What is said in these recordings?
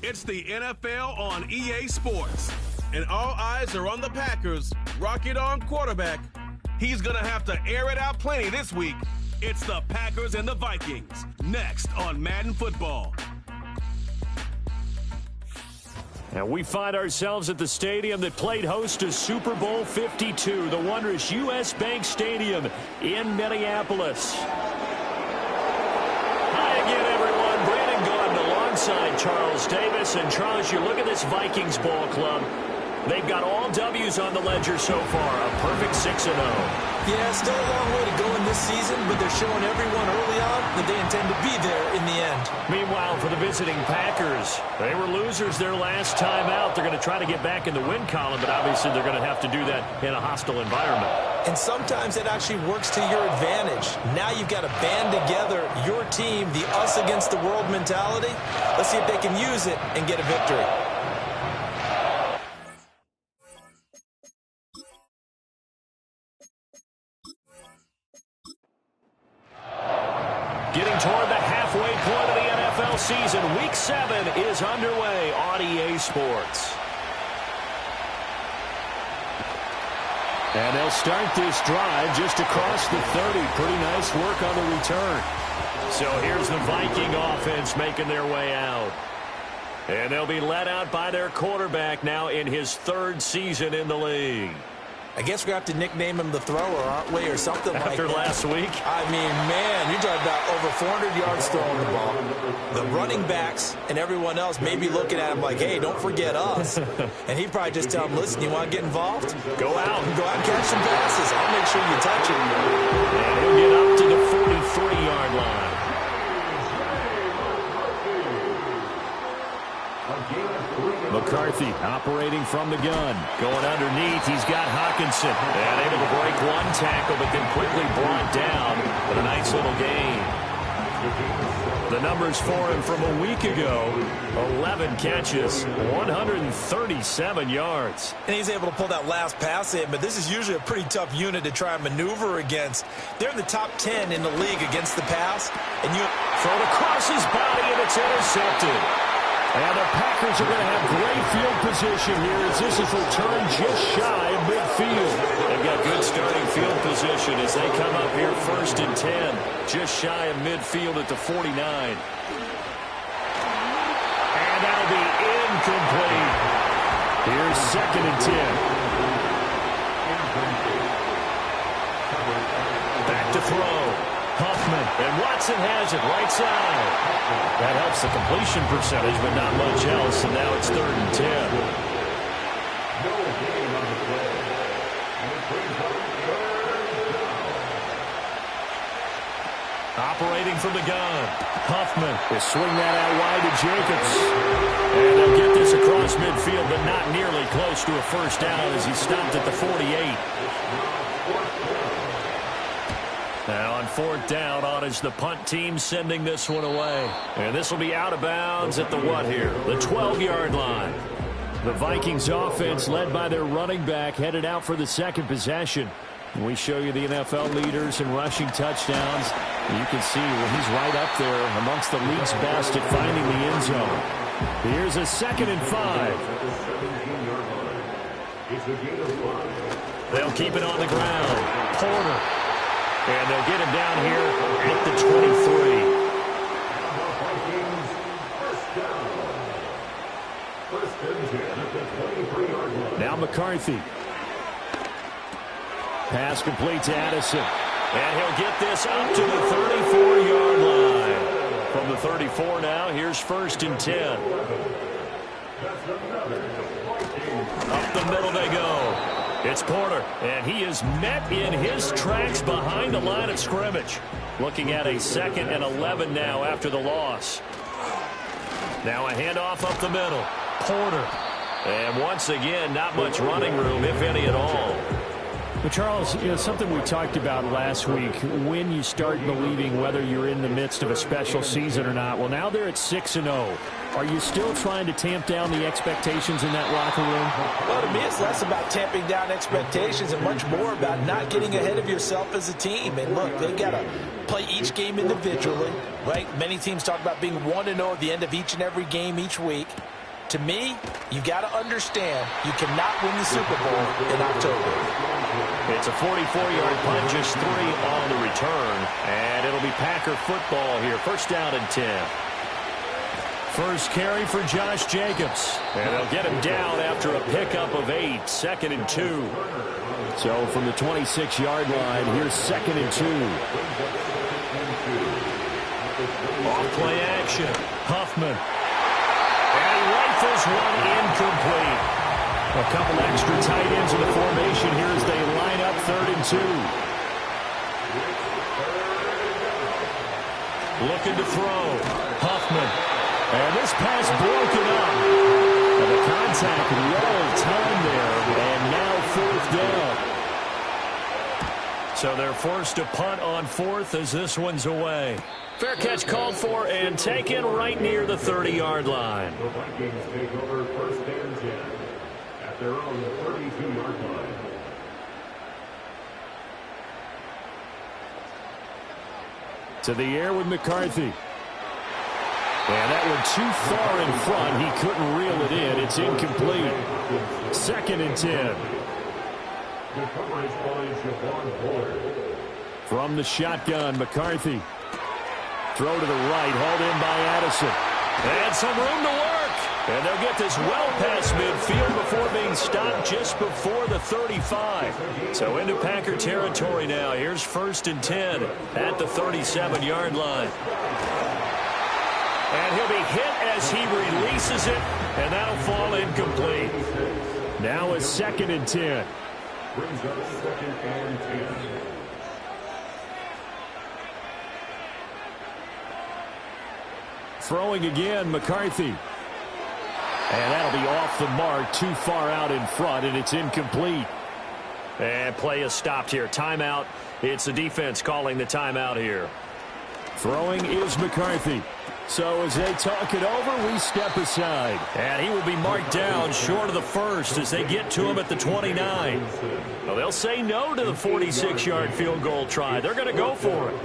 It's the NFL on EA Sports, and all eyes are on the Packers' rocket arm quarterback. He's going to have to air it out plenty this week. It's the Packers and the Vikings, next on Madden Football. And we find ourselves at the stadium that played host to Super Bowl 52, the wondrous U.S. Bank Stadium in Minneapolis. Hi again, everyone. Brandon Gaudin alongside Charles Davis. And Charles, you look at this Vikings ball club. They've got all W's on the ledger so far, a perfect 6-0. Yeah, still a long way to go in this season, but they're showing everyone early on that they intend to be there in the end. Meanwhile, for the visiting Packers, they were losers their last time out. They're going to try to get back in the win column, but obviously they're going to have to do that in a hostile environment. And sometimes it actually works to your advantage. Now you've got to band together your team, the us against the world mentality. Let's see if they can use it and get a victory. Getting toward the halfway point of the NFL season, Week 7 is underway on EA Sports. And they'll start this drive just across the 30. Pretty nice work on the return. So here's the Viking offense making their way out. And they'll be led out by their quarterback now in his third season in the league. I guess we have to nickname him the thrower, aren't we, or something like that. After last week? I mean, man, you're talking about over 400 yards throwing the ball. The running backs and everyone else may be looking at him like, hey, don't forget us. And he'd probably just tell him, listen, you want to get involved? Go out. Go out and catch some passes. I'll make sure you touch it. And he'll get up to the 43-yard line. McCarthy operating from the gun. Going underneath, he's got Hawkinson. And able to break one tackle, but then quickly brought down with a nice little gain. The numbers for him from a week ago, 11 catches, 137 yards. And he's able to pull that last pass in, but this is usually a pretty tough unit to try and maneuver against. They're in the top 10 in the league against the pass. And you throw it across his body, and it's intercepted. And the Packers are going to have great field position here as this is returned just shy of midfield. They've got good starting field position as they come up here 1st and 10, just shy of midfield at the 49. And that'll be incomplete. Here's 2nd and 10. Back to throw. Huffman, and Watson has it right side. That helps the completion percentage, but not much else, and now it's 3rd and 10. Operating from the gun. Huffman will swing that out wide to Jacobs. And they'll get this across midfield, but not nearly close to a first down as he stopped at the 48. Now on fourth down, on is the punt team sending this one away. And this will be out of bounds at the what here? The 12-yard line. The Vikings offense led by their running back headed out for the second possession. We show you the NFL leaders in rushing touchdowns. You can see he's right up there amongst the league's best at finding the end zone. Here's a 2nd and 5. They'll keep it on the ground. Porter. And they'll get him down here at the 23. Now McCarthy. Pass complete to Addison. And he'll get this up to the 34-yard line. From the 34 now, here's 1st and 10. Up the middle they go. It's Porter, and he is met in his tracks behind the line of scrimmage. Looking at a 2nd and 11 now after the loss. Now a handoff up the middle. Porter. And once again, not much running room, if any at all. Well, Charles, something we talked about last week, when you start believing whether you're in the midst of a special season or not. Well, now they're at 6-0. Are you still trying to tamp down the expectations in that locker room? Well, to me, it's less about tamping down expectations and much more about not getting ahead of yourself as a team. And look, they got to play each game individually, right? Many teams talk about being 1-0 at the end of each and every game each week. To me, you got to understand you cannot win the Super Bowl in October. It's a 44-yard punt, just 3 on the return. And it'll be Packer football here. 1st down and 10. First carry for Josh Jacobs. And they'll get him down after a pickup of 8. 2nd and 2. So from the 26-yard line, here's 2nd and 2. Off play action. Huffman. And he rifles one incomplete. A couple extra tight ends in the formation here as they line up 3rd and 2. Looking to throw. Huffman. And this pass broken up. And the contact well timed there. And now 4th down. So they're forced to punt on 4th as this one's away. Fair catch called for and taken right near the 30-yard line. The Vikings take over 1st and 10 at their own 32-yard line. To the air with McCarthy. And that one too far in front. He couldn't reel it in. It's incomplete. 2nd and 10. The coverage by Javon Porter. From the shotgun, McCarthy. Throw to the right, hauled in by Addison. And some room to work. And they'll get this well past midfield before being stopped just before the 35. So into Packer territory now. Here's 1st and 10 at the 37-yard line. And he'll be hit as he releases it, and that'll fall incomplete. Now a 2nd and 10. Brings up 2nd and 10. Throwing again, McCarthy. And that'll be off the mark, too far out in front, and it's incomplete. And play is stopped here. Timeout. It's the defense calling the timeout here. Throwing is McCarthy. So as they talk it over, we step aside. And he will be marked down short of the 1st as they get to him at the 29. Well, they'll say no to the 46-yard field goal try. They're going to go for it.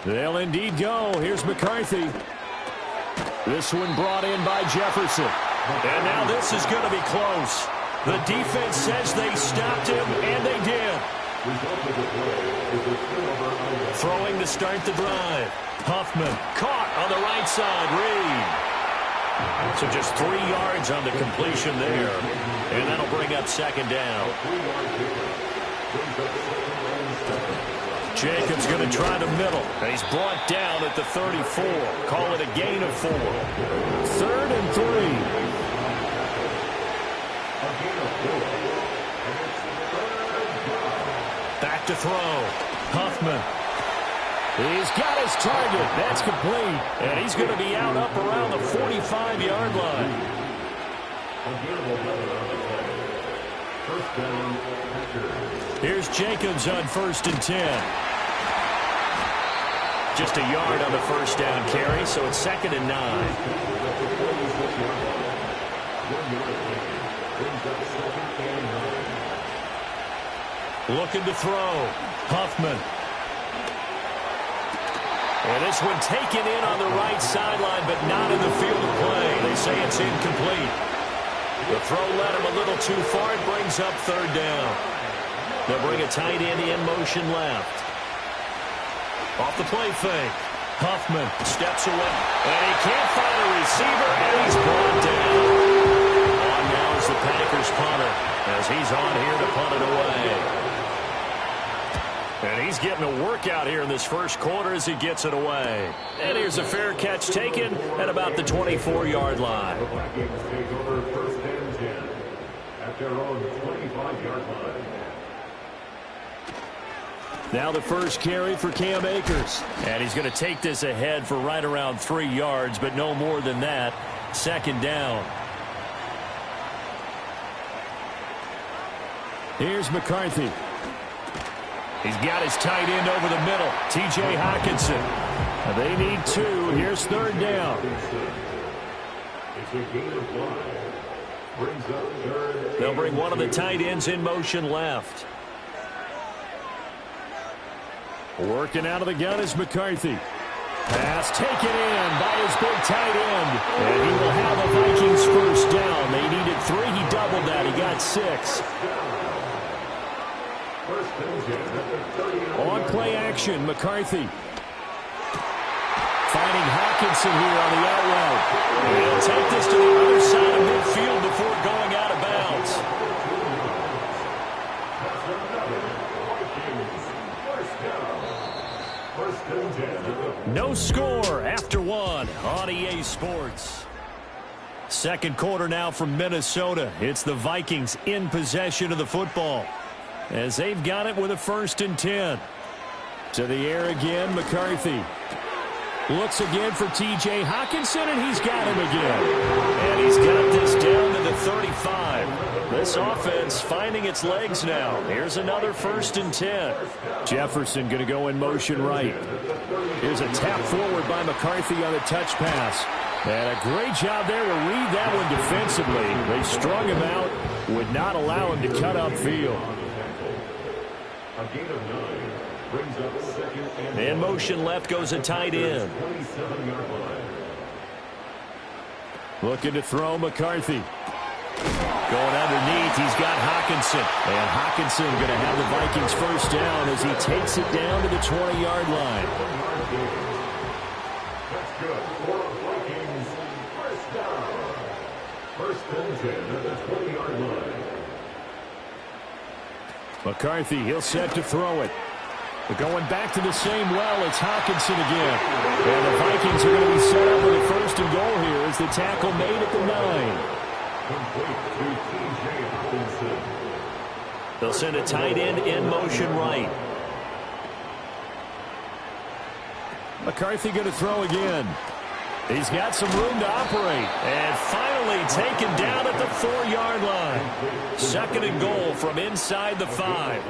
They'll indeed go. Here's McCarthy. This one brought in by Jefferson. And now this is going to be close. The defense says they stopped him, and they did. Throwing to start the drive. Huffman caught on the right side. Reed. So just 3 yards on the completion there. And that'll bring up 2nd down. Jacobs going to try the middle. And he's brought down at the 34. Call it a gain of 4. 3rd and 3. Back to throw. Huffman. He's got his target. That's complete. And he's going to be out up around the 45-yard line. Here's Jacobs on 1st and 10. just a yard on the first down carry, so it's 2nd and 9. Looking to throw. Huffman. And this one taken in on the right sideline, but not in the field of play. They say it's incomplete. The throw led him a little too far. It brings up 3rd down. They'll bring a tight end in motion left. Off the play fake. Huffman steps away. And he can't find a receiver, and he's brought down. On now is the Packers punter, as he's on here to punt it away. And he's getting a workout here in this first quarter as he gets it away. And here's a fair catch taken at about the 24-yard line. The Vikings take over 1st and 10 at their own 25-yard line. Now the first carry for Cam Akers. And he's going to take this ahead for right around 3 yards, but no more than that. 2nd down. Here's McCarthy. He's got his tight end over the middle, T.J. Hockenson. They need 2. Here's 3rd down. It's a gain of 5. Brings up 3rd. They'll bring one of the tight ends in motion left. Working out of the gun is McCarthy. Pass taken in by his big tight end. And he will have a Vikings first down. They needed 3. He doubled that. He got 6. On play action, McCarthy. Finding Hockenson here on the out route. And he'll take this to the other side of midfield before going out of bounds. No score after 1 on EA Sports. 2nd quarter now from Minnesota. It's the Vikings in possession of the football, as they've got it with a 1st and 10. To the air again, McCarthy. Looks again for T.J. Hockenson, and he's got him again. And he's got this down to the 35. This offense finding its legs now. Here's another 1st and 10. Jefferson going to go in motion right. Here's a tap forward by McCarthy on the touch pass. And a great job there to read that one defensively. They strung him out, would not allow him to cut upfield. A gain of 9 brings up 2nd and in motion left goes a tight end. 27-yard line. Looking to throw McCarthy. Going underneath, he's got Hockenson. And Hockenson going to have the Vikings first down as he takes it down to the 20-yard line. That's good for Vikings first down. 1st and 10 at the 20-yard line. McCarthy, he'll set to throw it. But going back to the same well, it's Hockenson again. And the Vikings are going to be set up with a 1st and goal here as the tackle made at the 9. Complete to T.J. Hockenson. They'll send a tight end in motion right. McCarthy going to throw again. He's got some room to operate. And finally taken down at the 4-yard line. 2nd and goal from inside the 5.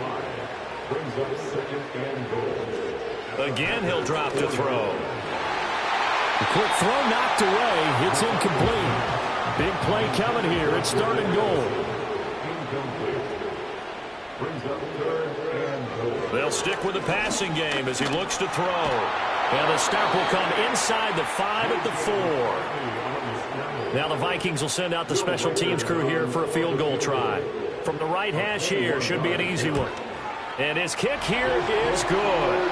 Brings up 2nd and goal. Again, he'll drop to throw. The quick throw knocked away. It's incomplete. Big play coming here. It's 3rd and goal. Incomplete. Brings up 3rd and goal. They'll stick with the passing game as he looks to throw. And the stop will come inside the 5 at the 4. Now the Vikings will send out the special teams crew here for a field goal try. From the right hash here, should be an easy one. And his kick here is good.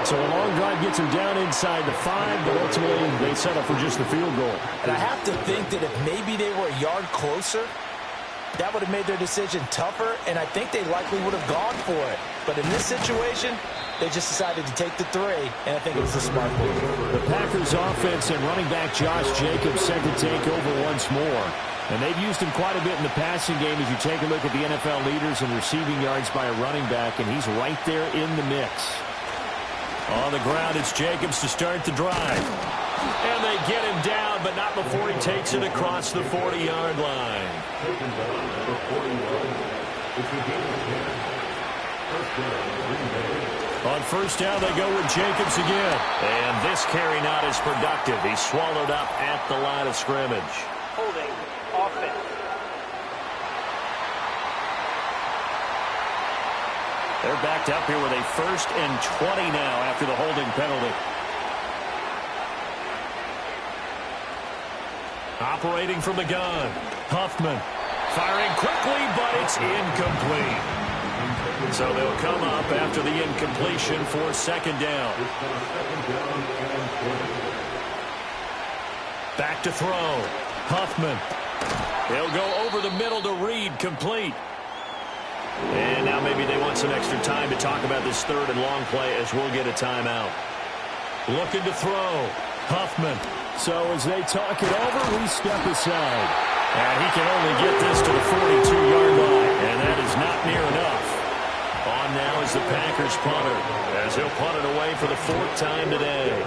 So a long drive gets him down inside the 5, but ultimately they settle for just the field goal. And I have to think that if maybe they were a yard closer, that would have made their decision tougher, and I think they likely would have gone for it. But in this situation, they just decided to take the 3, and I think it was a smart move. The Packers offense and running back Josh Jacobs set to take over once more. And they've used him quite a bit in the passing game as you take a look at the NFL leaders in receiving yards by a running back, and he's right there in the mix. On the ground, it's Jacobs to start the drive. And they get him down, but not before he takes it across the 40-yard line. Taken down at the 40-yard line. It's a gain of 10. First down, Green Bay. On first down, they go with Jacobs again. And this carry not as productive. He's swallowed up at the line of scrimmage. Holding offense. They're backed up here with a 1st and 20 now after the holding penalty. Operating from the gun, Huffman. Firing quickly, but it's incomplete. So they'll come up after the incompletion for 2nd down. Back to throw. Huffman. He'll go over the middle to Reed, complete. And now maybe they want some extra time to talk about this 3rd and long play as we'll get a timeout. Looking to throw. Huffman. So as they talk it over, we step aside. And he can only get this to the 42-yard line. And that is not near enough. On now is the Packers punter, as he'll punt it away for the 4th time today.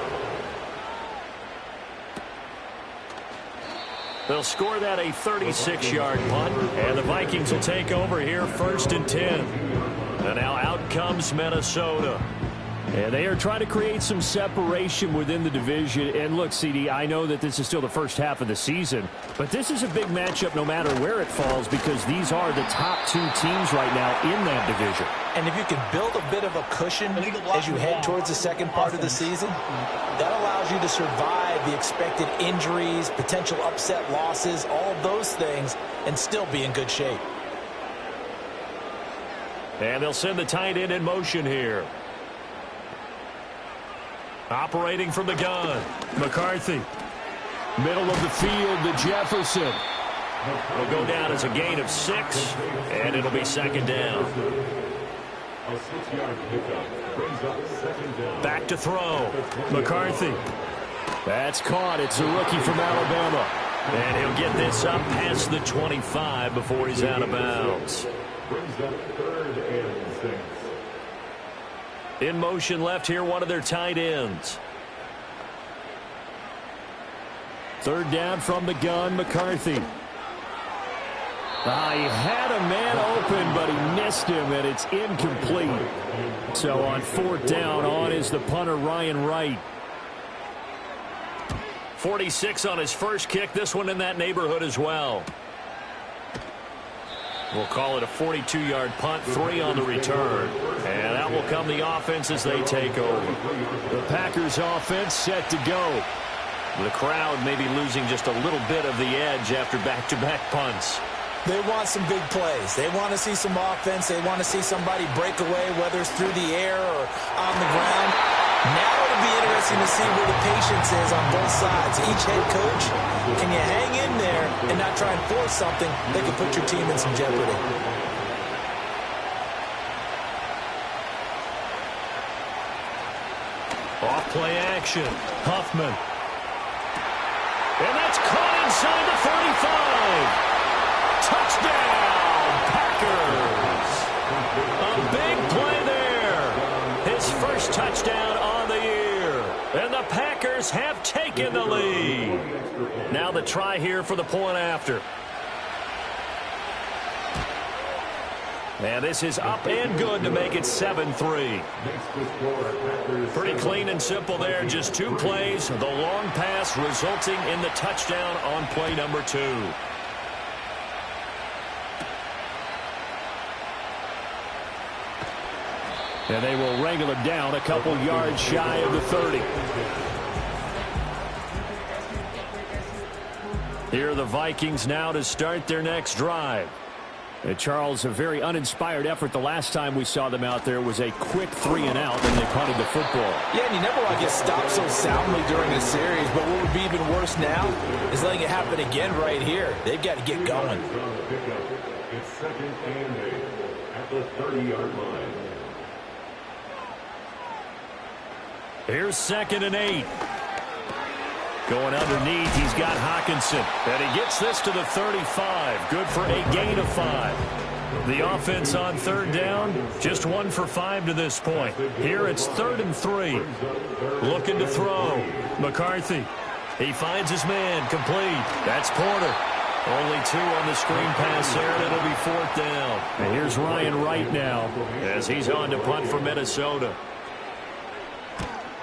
They'll score that a 36-yard punt, and the Vikings will take over here 1st and 10. And now out comes Minnesota. And they are trying to create some separation within the division. And look, CD, I know that this is still the first half of the season, but this is a big matchup no matter where it falls because these are the top 2 teams right now in that division. And if you can build a bit of a cushion as you head towards the second part of the season, that allows you to survive the expected injuries, potential upset losses, all of those things, and still be in good shape. And they'll send the tight end in motion here. Operating from the gun, McCarthy. Middle of the field to Jefferson. Will go down as a gain of 6, and it'll be 2nd down. A 6-yard pickup brings up 2nd down. Back to throw. McCarthy. That's caught. It's a rookie from Alabama. And he'll get this up past the 25 before he's out of bounds. Brings up 3rd and 6. In motion left here, one of their tight ends. 3rd down from the gun, McCarthy. He had a man open, but he missed him, and it's incomplete. So on 4th down, on is the punter, Ryan Wright. 46 on his first kick, this one in that neighborhood as well. We'll call it a 42-yard punt, 3 on the return. And out will come the offense as they take over. The Packers offense set to go. The crowd may be losing just a little bit of the edge after back-to-back punts. They want some big plays. They want to see some offense. They want to see somebody break away, whether it's through the air or on the ground. Now it'll be interesting to see where the patience is on both sides. Each head coach, can you hang in there and not try and force something that can put your team in some jeopardy? Off play action. Huffman. And that's caught inside the 35. Touchdown, Packers. A big play there. His first touchdown on the year. And the Packers have taken the lead. Now the try here for the point after. And this is up and good to make it 7-3. Pretty clean and simple there. Just 2 plays. The long pass resulting in the touchdown on play number 2. And they will wrangle it down a couple yards shy of the 30. Here are the Vikings now to start their next drive. Charles, a very uninspired effort the last time we saw them out there was a quick 3-and-out, and they punted the football. Yeah, and you never want to get stopped so soundly during a series, but what would be even worse now is letting it happen again right here. They've got to get going. It's 2nd and 8 at the 30-yard line. Here's 2nd and 8. Going underneath, he's got Hawkinson. And he gets this to the 35. Good for a gain of 5. The offense on 3rd down, just 1 for 5 to this point. Here it's 3rd and 3. Looking to throw. McCarthy. He finds his man. Complete. That's Porter. Only 2 on the screen pass there, and it'll be 4th down. And here's Ryan Wright now as he's on to punt for Minnesota.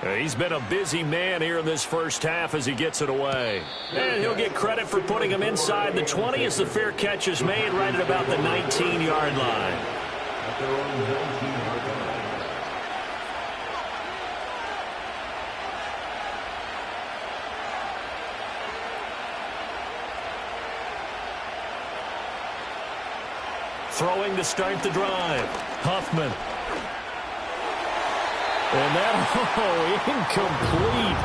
He's been a busy man here in this first half as he gets it away. And he'll get credit for putting him inside the 20 as the fair catch is made right at about the 19-yard line. At their own 19-yard line. Throwing to start the drive. Huffman. And that, incomplete.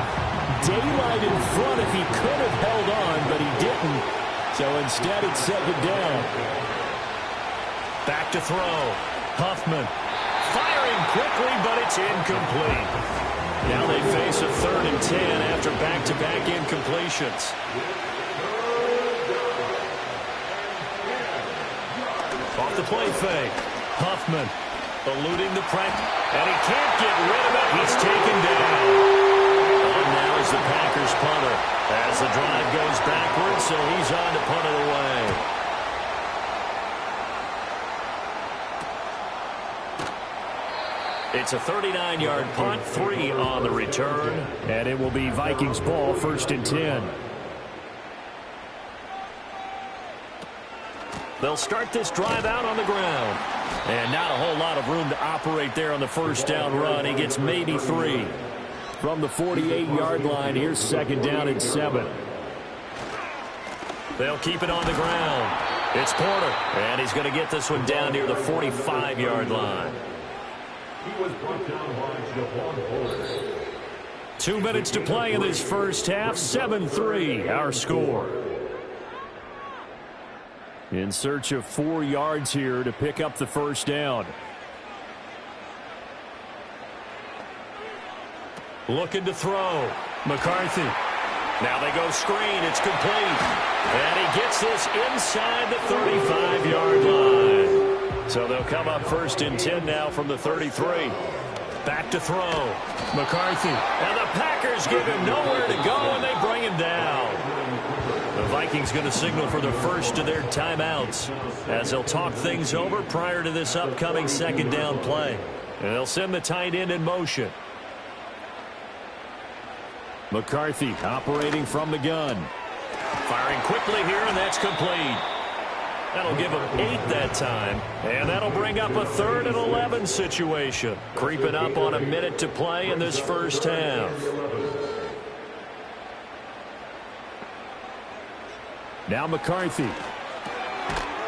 Daylight in front if he could have held on, but he didn't. So instead, it's second down. Back to throw. Huffman. Firing quickly, but it's incomplete. Now they face a 3rd and 10 after back-to-back incompletions. Off the play fake. Huffman eluding the pressure, and he can't get rid of it. He's taken down. On now is the Packers punter as the drive goes backwards, so he's on to punt it away. It's a 39-yard punt, 3 on the return. And it will be Vikings ball, 1st and 10. They'll start this drive out on the ground. And not a whole lot of room to operate there on the first down run. He gets maybe 3. From the 48-yard line, here's 2nd down and 7. They'll keep it on the ground. It's Porter. And he's going to get this one down near the 45-yard line. He was brought down by Javon Porter. 2 minutes to play in this first half. 7-3, our score. In search of 4 yards here to pick up the first down. Looking to throw. McCarthy. Now they go screen. It's complete. And he gets this inside the 35-yard line. So they'll come up 1st and 10 now from the 33. Back to throw. McCarthy. And the Packers give him nowhere to go, and they bring him down. The Vikings going to signal for the first of their timeouts as they'll talk things over prior to this upcoming 2nd down play. And they'll send the tight end in motion. McCarthy operating from the gun. Firing quickly here, and that's complete. That'll give him 8 that time, and that'll bring up a 3rd and 11 situation. Creeping up on a minute to play in this first half. Now McCarthy.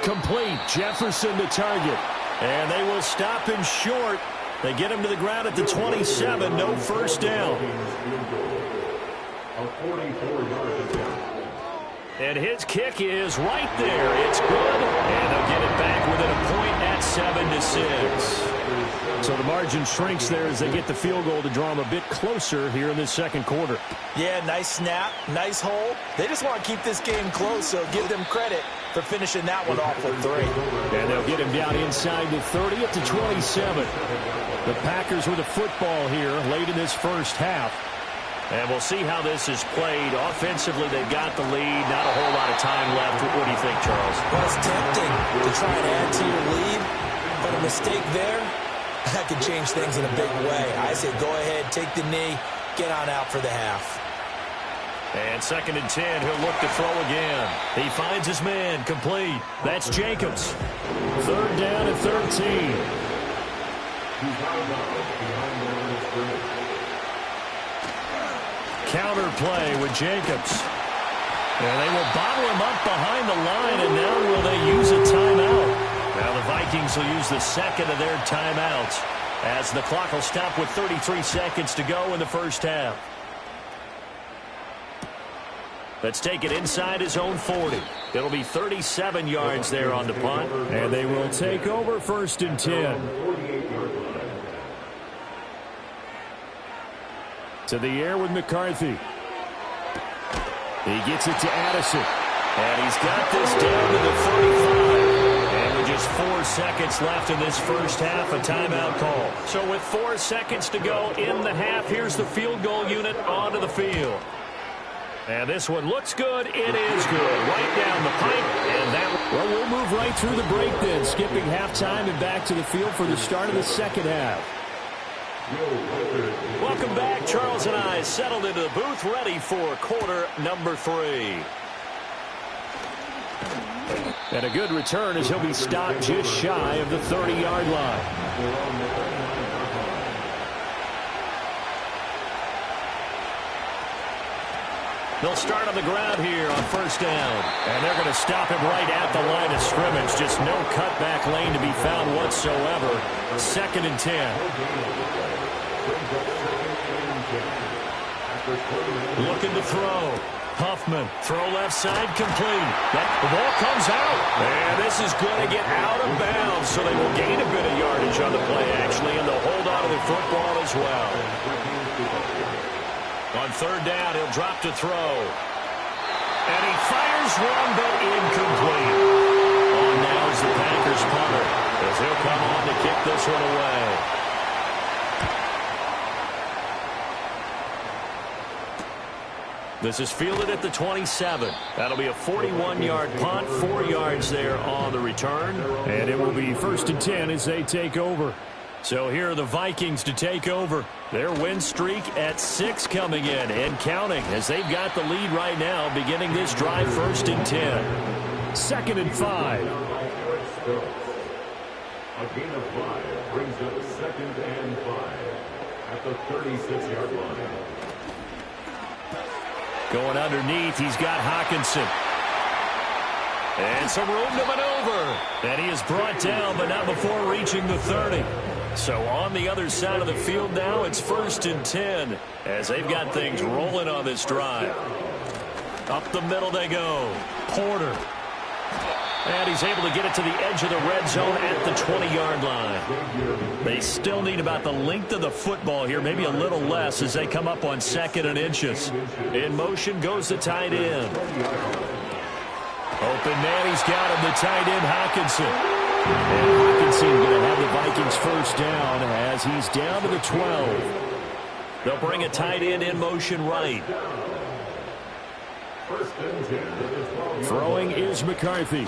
Complete. Jefferson to target. And they will stop him short. They get him to the ground at the 27. No first down. A 44-yard attempt. And his kick is right there. It's good. And they'll get it back within a point at 7-6. So the margin shrinks there as they get the field goal to draw them a bit closer here in this second quarter. Yeah, nice snap, nice hole. They just want to keep this game close, so give them credit for finishing that one off with 3. And they'll get him down inside the 30 at the 27. The Packers with a football here late in this first half. And we'll see how this is played. Offensively, they've got the lead. Not a whole lot of time left. What do you think, Charles? Well, it's tempting to try and add to your lead, but a mistake there, that could change things in a big way. I say go ahead, take the knee, get on out for the half. And 2nd and 10, he'll look to throw again. He finds his man, complete. That's Jacobs. 3rd down and 13. Counter play with Jacobs. And they will bottle him up behind the line, and now will they use a timeout? Now the Vikings will use the 2nd of their timeouts as the clock will stop with 33 seconds to go in the first half. Let's take it inside his own 40. It'll be 37 yards there on the punt. And they will take over 1st and 10. To the air with McCarthy. He gets it to Addison. And he's got this down to the 35. And with just 4 seconds left in this first half, a timeout call. So with 4 seconds to go in the half, here's the field goal unit onto the field. And this one looks good. It is good. Right down the pipe. And that. Well, we'll move right through the break then, skipping halftime and back to the field for the start of the second half. Well, Welcome back. Charles and I settled into the booth, ready for quarter number 3. And a good return as he'll be stopped just shy of the 30-yard line. They'll start on the ground here on first down. And they're going to stop him right at the line of scrimmage. Just no cutback lane to be found whatsoever. 2nd and 10. Looking to throw. Huffman, throw left side, complete. The ball comes out. And this is going to get out of bounds, so they will gain a bit of yardage on the play, actually, and they'll hold on to the football as well. On 3rd down, he'll drop to throw. And he fires one, but incomplete. On now is the Packers punter, as he'll come on to kick this one away. This is fielded at the 27. That'll be a 41-yard punt, 4 yards there on the return. And it will be 1st and 10 as they take over. So here are the Vikings to take over. Their win streak at 6 coming in and counting as they've got the lead right now, beginning this drive 1st and 10. 2nd and 5. A gain of 5 brings up 2nd and 5 at the 36-yard line. Going underneath, he's got Hawkinson. And some room to maneuver. And he is brought down, but not before reaching the 30. So on the other side of the field now, it's 1st and 10 as they've got things rolling on this drive. Up the middle they go. Porter. And he's able to get it to the edge of the red zone at the 20-yard line. They still need about the length of the football here, maybe a little less as they come up on 2nd and inches. In motion goes the tight end. Open man, he's got him, the tight end, Hawkinson. And Hawkinson going to have the Vikings 1st down as he's down to the 12. They'll bring a tight end in motion right. Throwing is McCarthy.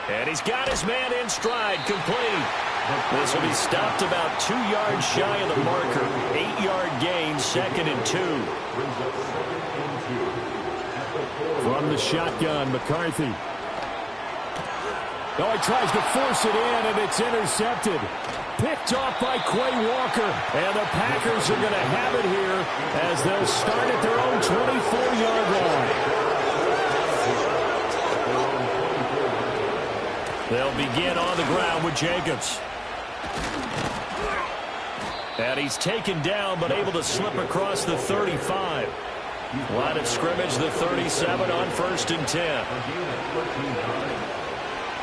And he's got his man in stride, complete. This will be stopped about 2 yards shy of the marker. 8-yard gain, 2nd and 2. From the shotgun, McCarthy. Oh, he tries to force it in, and it's intercepted. Picked off by Quay Walker. And the Packers are going to have it here as they'll start at their own 24-yard line. They'll begin on the ground with Jacobs. And he's taken down, but able to slip across the 35. Line of scrimmage, the 37 on 1st and 10.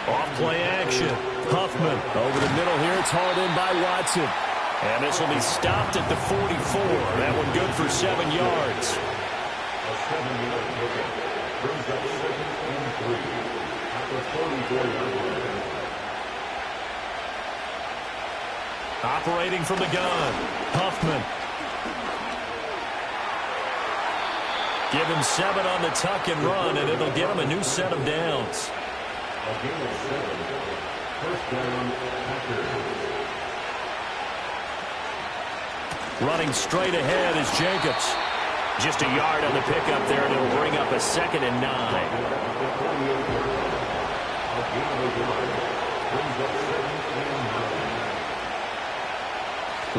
Off play action. Huffman over the middle here. It's hauled in by Watson. And this will be stopped at the 44. That one good for 7 yards. A 7-yard pickup brings up 2nd and 3 at the 44-yard line. Operating from the gun. Huffman. Give him 7 on the tuck and run, and it'll give him a new set of downs. A gain of 7. 1st down, Packers. Running straight ahead is Jacobs. Just a yard on the pickup there, and it'll bring up a 2nd and 9.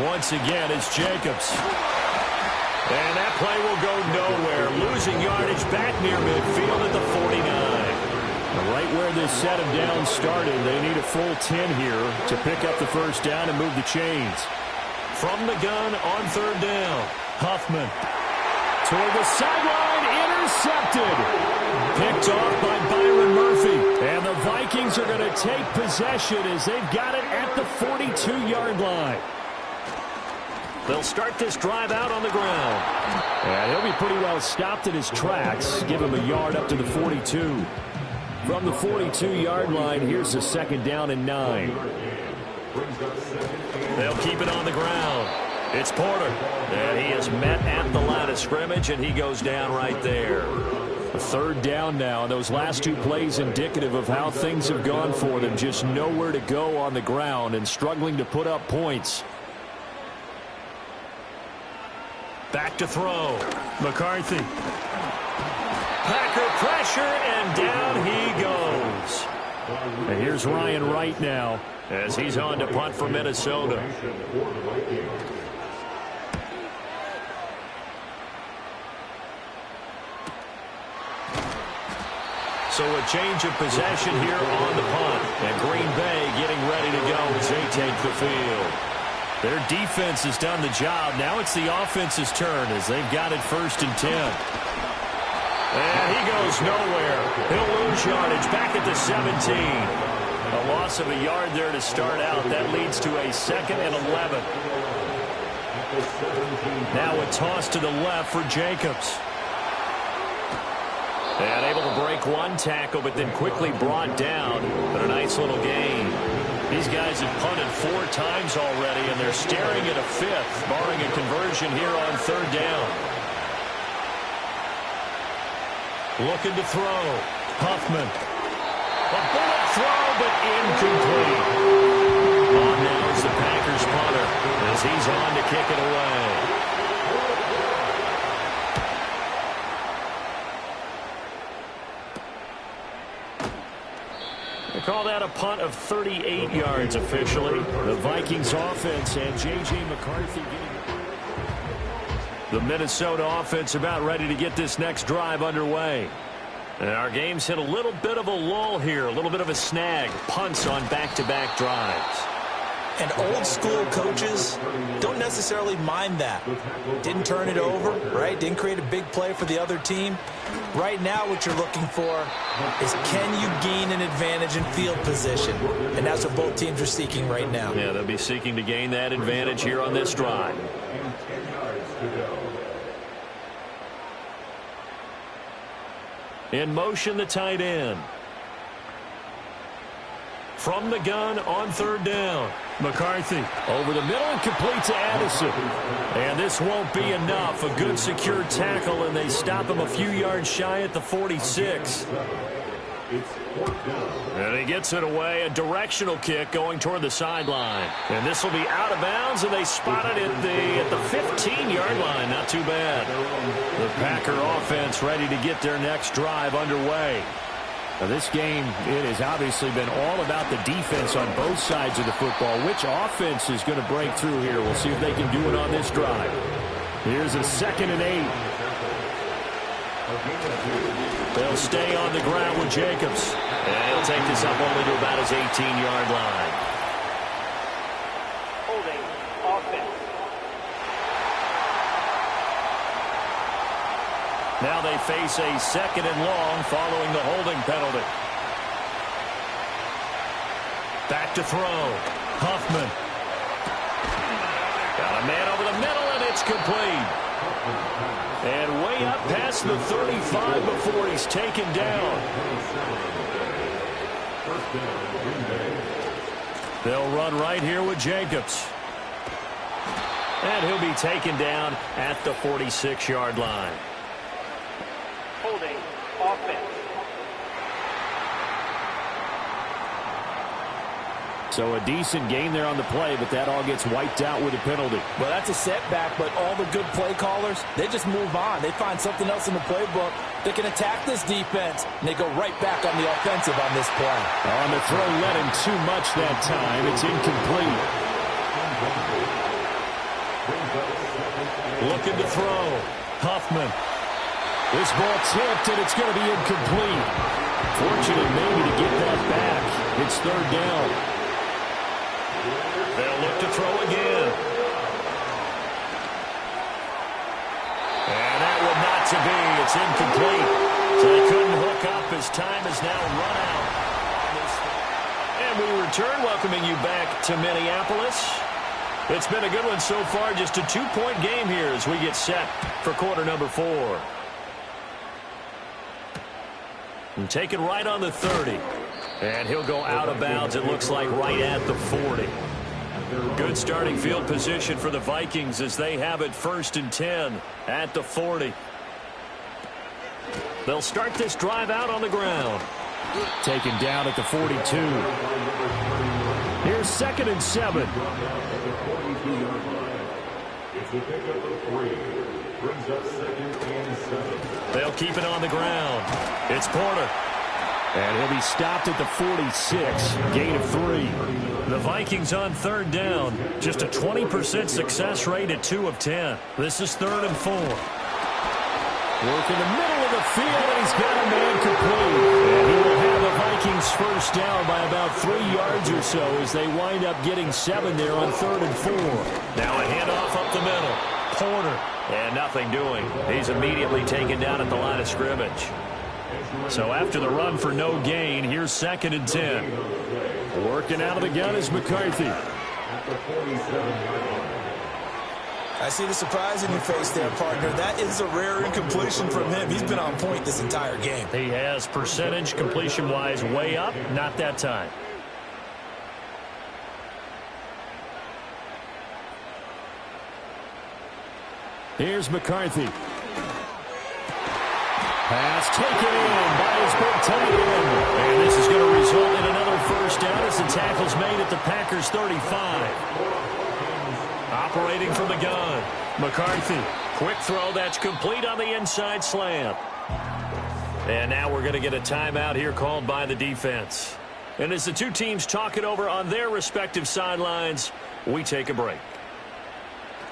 Once again, it's Jacobs. And that play will go nowhere. Losing yardage back near midfield at the 49. Right where this set of downs started, they need a full 10 here to pick up the 1st down and move the chains. From the gun on 3rd down. Huffman. Toward the sideline, intercepted. Picked off by Byron Murphy. And the Vikings are going to take possession as they've got it at the 42-yard line. They'll start this drive out on the ground. And he'll be pretty well stopped in his tracks. Give him a yard up to the 42. From the 42-yard line, here's the 2nd down and 9. They'll keep it on the ground. It's Porter. And he is met at the line of scrimmage, and he goes down right there. A 3rd down now. Those last 2 plays indicative of how things have gone for them. Just nowhere to go on the ground and struggling to put up points. Back to throw. McCarthy. Packer pressure, and down he goes. And here's Ryan Wright now as he's on to punt for Minnesota. So a change of possession here on the punt. And Green Bay getting ready to go as they take the field. Their defense has done the job. Now it's the offense's turn as they've got it 1st and 10. And he goes nowhere. He'll lose yardage back at the 17. A loss of a yard there to start out. That leads to a 2nd and 11. Now a toss to the left for Jacobs. And able to break one tackle, but then quickly brought down. But a nice little gain. These guys have punted 4 times already, and they're staring at a 5th, barring a conversion here on 3rd down. Looking to throw. Huffman. A bullet throw, but incomplete. On now is the Packers punter as he's on to kick it away. They call that a punt of 38 yards officially. The Vikings offense and J.J. McCarthy getting... The Minnesota offense about ready to get this next drive underway. And our game's hit a little bit of a lull here, a little bit of a snag. Punts on back-to-back drives. And old school coaches don't necessarily mind that. Didn't turn it over, right? Didn't create a big play for the other team. Right now what you're looking for is can you gain an advantage in field position? And that's what both teams are seeking right now. Yeah, they'll be seeking to gain that advantage here on this drive. In motion, the tight end. From the gun on 3rd down. McCarthy over the middle and complete to Addison. And this won't be enough. A good secure tackle, and they stop him a few yards shy at the 46. And he gets it away. A directional kick going toward the sideline. And this will be out of bounds, and they spot it at the 15-yard line. Not too bad. The Packer offense ready to get their next drive underway. Now this game, it has obviously been all about the defense on both sides of the football. Which offense is going to break through here? We'll see if they can do it on this drive. Here's a 2nd and 8. They'll stay on the ground with Jacobs. And he'll take this up only to about his 18-yard line. Holding offense. Now they face a 2nd and long following the holding penalty. Back to throw. Huffman. Got a man over the middle, and it's complete. And way up past the 35 before he's taken down. They'll run right here with Jacobs. And he'll be taken down at the 46-yard line. Holding offense. So a decent gain there on the play, but that all gets wiped out with a penalty. Well, that's a setback, but all the good play callers, they just move on. They find something else in the playbook. They can attack this defense, and they go right back on the offensive on this play. On the throw, let him too much that time. It's incomplete. Looking to throw. Huffman. This ball tipped, and it's going to be incomplete. Fortunate maybe to get that back. It's 3rd down. They'll look to throw again. And that one not to be. It's incomplete. So they couldn't hook up. His time is now run out. And we return, welcoming you back to Minneapolis. It's been a good one so far. Just a 2-point game here as we get set for quarter number 4. And taken right on the 30. And he'll go out of bounds, it looks like, right at the 40. Good starting field position for the Vikings as they have it 1st and 10 at the 40. They'll start this drive out on the ground. Taken down at the 42. Here's 2nd and 7. It's the pick up of 3. brings up 2nd and 7. They'll keep it on the ground. It's Porter. And he'll be stopped at the 46, gain of 3. The Vikings on 3rd down. Just a 20% success rate at 2 of 10. This is 3rd and 4. Work in the middle of the field, and he's got a man complete. And he will have the Vikings first down by about 3 yards or so as they wind up getting 7 there on 3rd and 4. Now a handoff up the middle. Porter. And nothing doing. He's immediately taken down at the line of scrimmage. So after the run for no gain, here's 2nd and 10. Working out of the gun is McCarthy. I see the surprise in your face there, partner. That is a rare incompletion from him. He's been on point this entire game. He has percentage completion-wise way up, not that time. Here's McCarthy. Pass taken in by his big tight end. And this is going to result in another first down as the tackle's made at the Packers 35. Operating from the gun. McCarthy. Quick throw that's complete on the inside slant. And now we're going to get a timeout here called by the defense. And as the two teams talk it over on their respective sidelines, we take a break.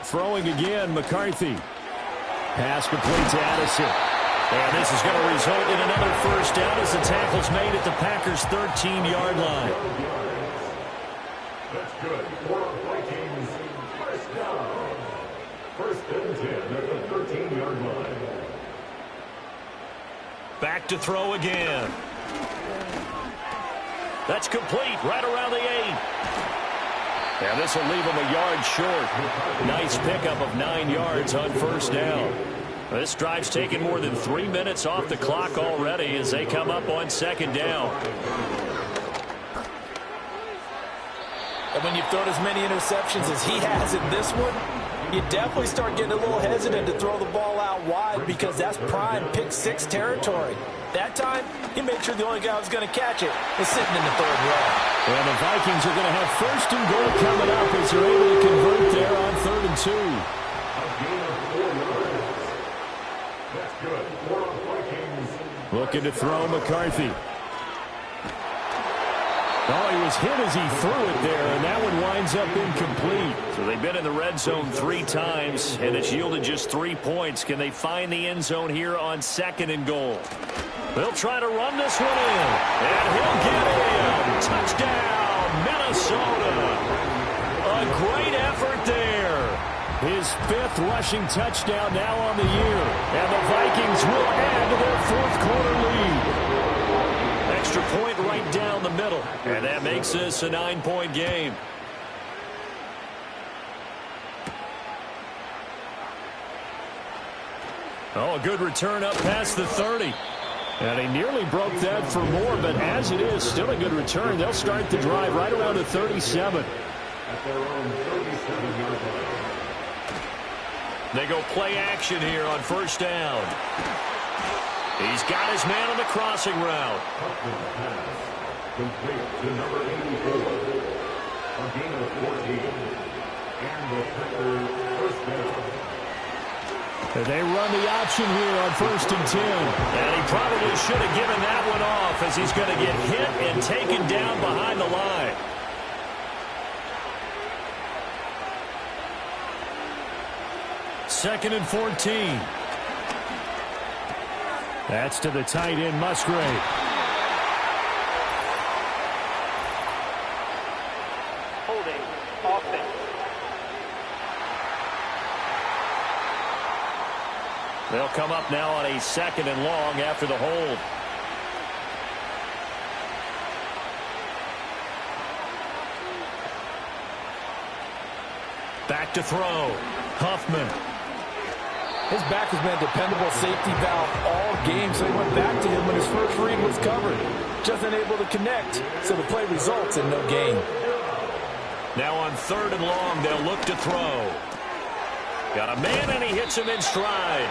Throwing again, McCarthy. Pass complete to Addison. And this is going to result in another first down as the tackle's made at the Packers' 13-yard line. That's good. For Vikings, first down. 1st and 10 at the 13-yard line. Back to throw again. That's complete right around the 8. And this will leave him a yard short. Nice pickup of 9 yards on first down. This drive's taken more than 3 minutes off the clock already as they come up on 2nd down. And when you've thrown as many interceptions as he has in this one, you definitely start getting a little hesitant to throw the ball out wide because that's prime pick 6 territory. That time, he made sure the only guy who was going to catch it was sitting in the 3rd row. And the Vikings are going to have 1st and goal coming up as they're able to convert there on 3rd and 2. Looking to throw McCarthy. Oh, he was hit as he threw it there, and that one winds up incomplete. So they've been in the red zone 3 times, and it's yielded just 3 points. Can they find the end zone here on 2nd and goal? They'll try to run this one in, and he'll get in. Touchdown, Minnesota. A great effort there. His 5th rushing touchdown now on the year. And the Vikings will add to their 4th quarter lead. Extra point right down the middle. And that makes this a 9-point game. Oh, a good return up past the 30. And he nearly broke that for more, but as it is, still a good return. They'll start the drive right around the 37. At their own 37-yard line. They go play action here on first down. He's got his man on the crossing route. Complete to number 84. A gain of 14. And the Packers first down. And they run the option here on 1st and 10. And he probably should have given that one off as he's going to get hit and taken down behind the line. Second and 14. That's to the tight end, Musgrave. Holding. Offense. They'll come up now on a 2nd and long after the hold. Back to throw. Huffman. His back has been a dependable safety valve all game, so he went back to him when his first read was covered. Just unable to connect, so the play results in no gain. Now on 3rd and long, they'll look to throw. Got a man, and he hits him in stride.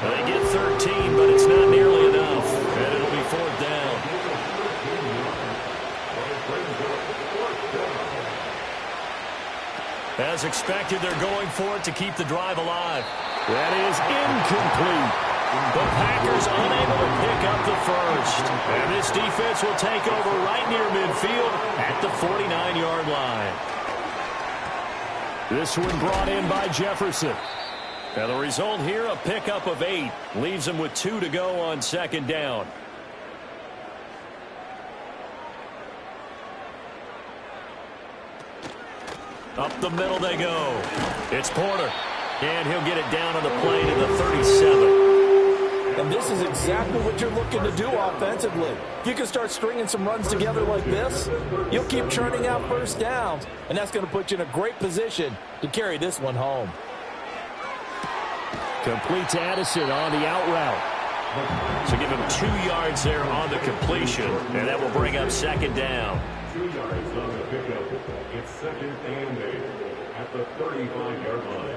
Well, they get 13, but it's not nearly enough. And it'll be 4th down. As expected, they're going for it to keep the drive alive. That is incomplete. The Packers unable to pick up the first. And this defense will take over right near midfield at the 49-yard line. This one brought in by Jefferson. Now the result here, a pickup of 8. Leaves them with 2 to go on second down. Up the middle they go. It's Porter. And he'll get it down on the play to the 37. And this is exactly what you're looking to do offensively. If you can start stringing some runs together like this, you'll keep churning out first downs, and that's going to put you in a great position to carry this one home. Complete to Addison on the out route. So give him 2 yards there on the completion, and that will bring up second down. 2 yards on the pickup. It's second and 8 at the 35-yard line.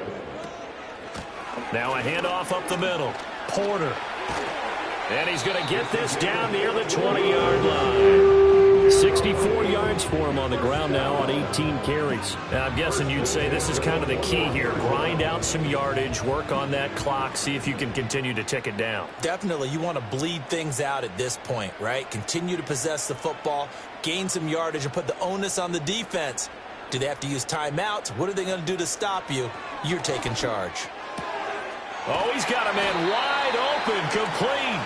Now a handoff up the middle. Porter. And he's going to get this down near the 20-yard line. 64 yards for him on the ground now on 18 carries. Now I'm guessing you'd say this is kind of the key here. Grind out some yardage, work on that clock, see if you can continue to tick it down. Definitely, you want to bleed things out at this point, right? Continue to possess the football, gain some yardage, and put the onus on the defense. Do they have to use timeouts? What are they going to do to stop you? You're taking charge. Oh, he's got a man wide open, complete.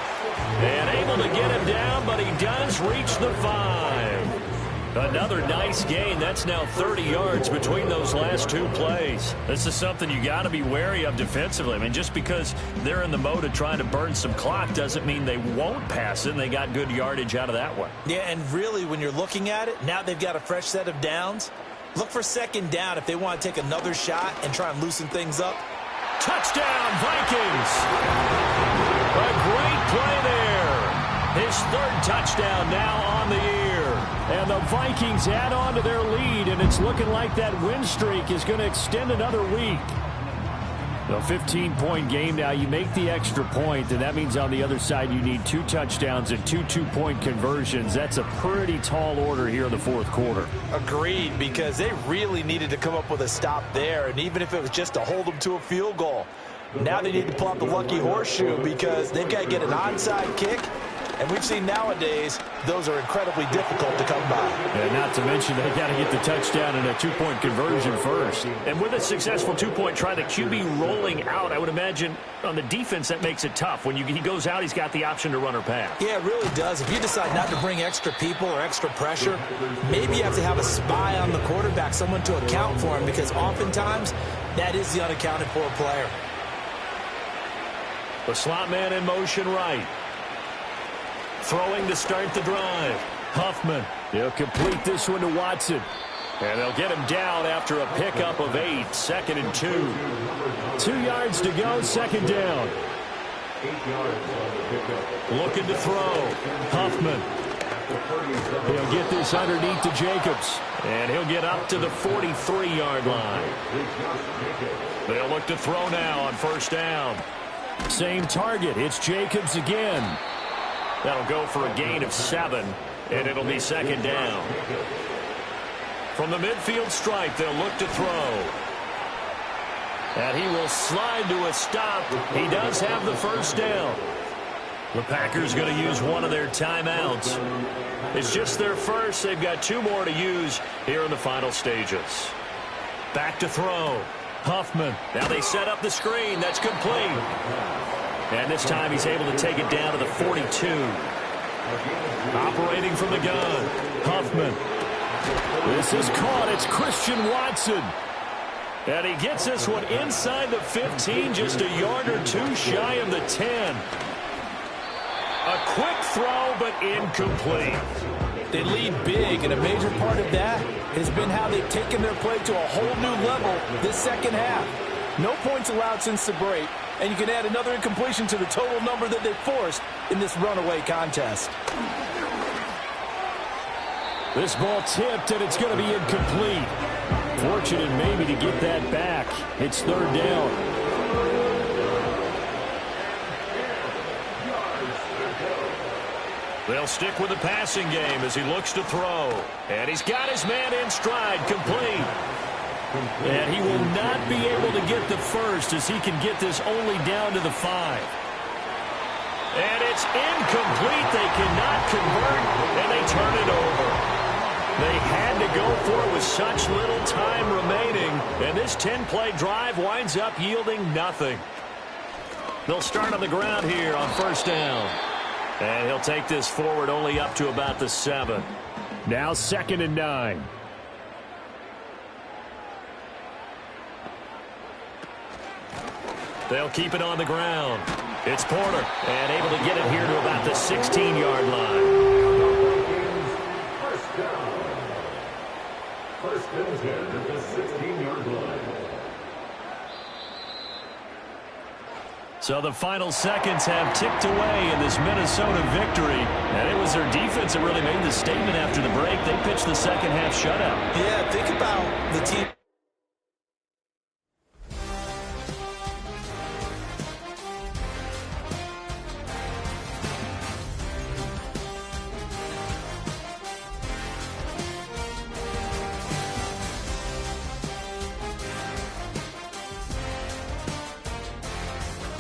And able to get him down, but he does reach the 5. Another nice gain. That's now 30 yards between those last 2 plays. This is something you got to be wary of defensively. I mean, just because they're in the mode of trying to burn some clock doesn't mean they won't pass it, and they got good yardage out of that one. Yeah, and really, when you're looking at it, now they've got a fresh set of downs. Look for second down if they want to take another shot and try and loosen things up. Touchdown, Vikings! A great play there. His 3rd touchdown now on the year. And the Vikings add on to their lead, and it's looking like that win streak is going to extend another week. A 15-point game now. You make the extra point, and that means on the other side you need 2 touchdowns and 2 two-point conversions. That's a pretty tall order here in the 4th quarter. Agreed, because they really needed to come up with a stop there, and even if it was just to hold them to a field goal. Now they need to pull out the lucky horseshoe because they've got to get an onside kick, and we've seen nowadays those are incredibly difficult to come by. And not to mention they got to get the touchdown and a 2-point conversion first. And with a successful 2-point try, the QB rolling out, I would imagine on the defense that makes it tough. When he goes out, he's got the option to run or pass. Yeah, it really does. If you decide not to bring extra people or extra pressure, maybe you have to have a spy on the quarterback, someone to account for him, because oftentimes that is the unaccounted for player. The slot man in motion right. Throwing to start the drive. Huffman. He'll complete this one to Watson. And they'll get him down after a pickup of 8. 2nd and 2. 2 yards to go. Second down. 8 yards on the pickup. Looking to throw. Huffman. He'll get this underneath to Jacobs. And he'll get up to the 43-yard line. They'll look to throw now on first down. Same target. It's Jacobs again. That'll go for a gain of 7, and it'll be second down. From the midfield stripe, they'll look to throw. And he will slide to a stop. He does have the first down. The Packers going to use one of their timeouts. It's just their first. They've got 2 more to use here in the final stages. Back to throw. Huffman. Now they set up the screen. That's complete. And this time he's able to take it down to the 42. Operating from the gun. Huffman. This is caught. It's Christian Watson. And he gets this one inside the 15, just a yard or 2 shy of the 10. A quick throw, but incomplete. They lead big, and a major part of that has been how they've taken their play to a whole new level this second half. No points allowed since the break, and you can add another incompletion to the total number that they forced in this runaway contest. This ball tipped, and it's going to be incomplete. Fortunate maybe to get that back. It's 3rd down. They'll stick with the passing game as he looks to throw. And he's got his man in stride, complete. And he will not be able to get the first as he can get this only down to the 5. And it's incomplete. They cannot convert, and they turn it over. They had to go for it with such little time remaining, and this 10-play drive winds up yielding nothing. They'll start on the ground here on first down. And he'll take this forward only up to about the 7. Now 2nd and 9. They'll keep it on the ground. It's Porter, and able to get it here to about the 16-yard line. First down. First and 10 at the 16-yard line. So the final seconds have ticked away in this Minnesota victory. And it was their defense that really made the statement after the break. They pitched the second half shutout. Yeah, think about the team.